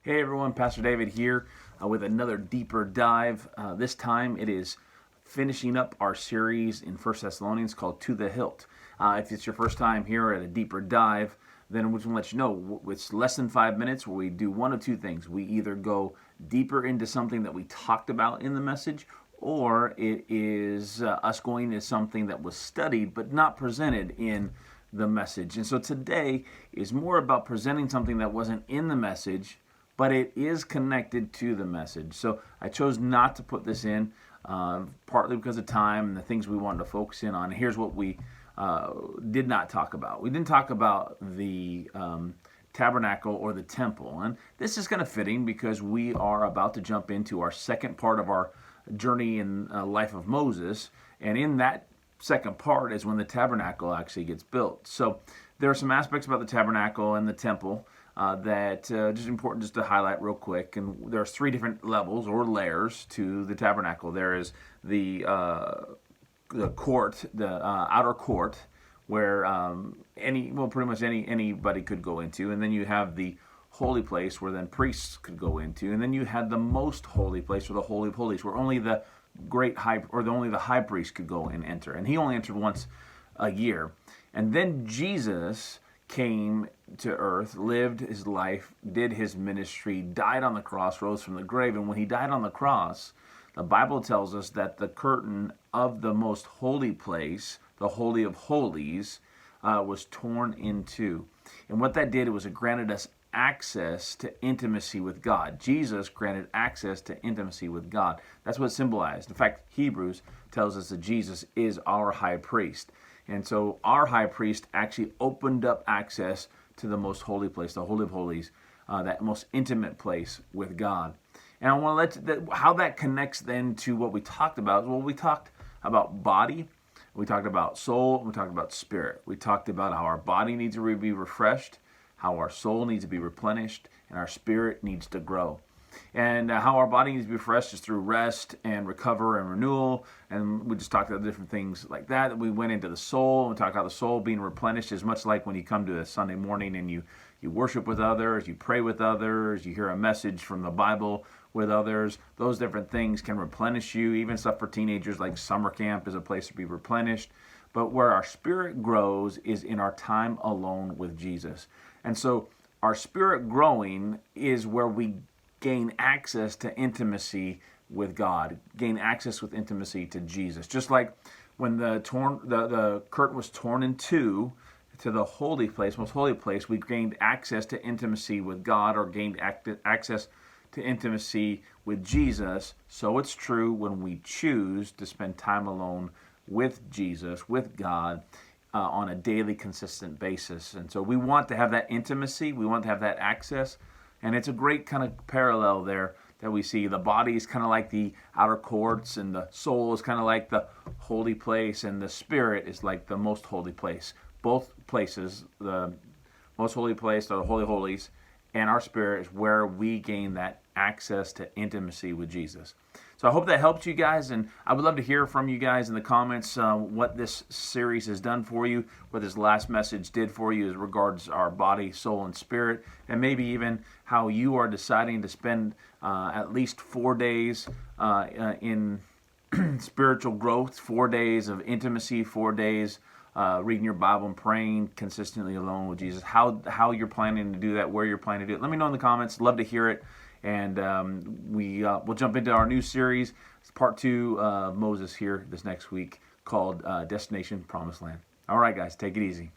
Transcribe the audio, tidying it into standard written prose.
Hey everyone, Pastor David here with another deeper dive. This time it is finishing up our series in 1 Thessalonians called To the Hilt. If it's your first time here at a deeper dive, then we just want to let you know it's less than 5 minutes where we do one of two things. We either go deeper into something that we talked about in the message, or it is us going into something that was studied but not presented in the message. And so today is more about presenting something that wasn't in the message, but it is connected to the message. So I chose not to put this in, partly because of time and the things we wanted to focus in on. Here's what we did not talk about. We didn't talk about the tabernacle or the temple. And this is kind of fitting because we are about to jump into our second part of our journey in life of Moses. And in that second part is when the tabernacle actually gets built. So there are some aspects about the tabernacle and the temple that just important just to highlight real quick. And there's three different levels or layers to the tabernacle. There is the court, the outer court, where pretty much anybody could go into, and then you have the holy place where then priests could go into, and then you had the most holy place, or the holy of holies, where only the only the high priest could go and enter, and he only entered once a year. And then Jesus came to earth, lived his life, did his ministry, died on the cross, rose from the grave. And when he died on the cross, the Bible tells us that the curtain of the most holy place, the Holy of Holies, was torn in two. And what that did was it granted us access to intimacy with God. Jesus granted access to intimacy with God. That's what it symbolized. In fact, Hebrews tells us that Jesus is our high priest. And so our high priest actually opened up access to the most holy place, the Holy of Holies, that most intimate place with God. And I want to how that connects then to what we talked about. Well, we talked about body, we talked about soul, we talked about spirit. We talked about how our body needs to be refreshed, how our soul needs to be replenished, and our spirit needs to grow. And how our body needs to be refreshed is through rest and recover and renewal. And we just talked about different things like that. We went into the soul, and we talked about the soul being replenished is much like when you come to a Sunday morning and you worship with others, you pray with others, you hear a message from the Bible with others. Those different things can replenish you. Even stuff for teenagers like summer camp is a place to be replenished. But where our spirit grows is in our time alone with Jesus. And so our spirit growing is where we gain access to intimacy with God, gain access with intimacy to Jesus. Just like when the curtain was torn in two to the holy place, most holy place, we gained access to intimacy with God, or gained access to intimacy with Jesus. So it's true when we choose to spend time alone with Jesus, with God, on a daily, consistent basis. And so we want to have that intimacy, we want to have that access. And it's a great kind of parallel there that we see. The body is kind of like the outer courts, and the soul is kind of like the holy place, and the spirit is like the most holy place. Both places, the most holy place, or the Holy of Holies, and our spirit is where we gain that access to intimacy with Jesus. So I hope that helped you guys, and I would love to hear from you guys in the comments what this series has done for you, what this last message did for you as regards our body, soul, and spirit, and maybe even how you are deciding to spend at least 4 days in spiritual growth, 4 days of intimacy, 4 days reading your Bible and praying consistently alone with Jesus. How you're planning to do that, where you're planning to do it. Let me know in the comments. Love to hear it. And we'll jump into our new series. It's part 2 of Moses here this next week, called Destination Promised Land. All right, guys, take it easy.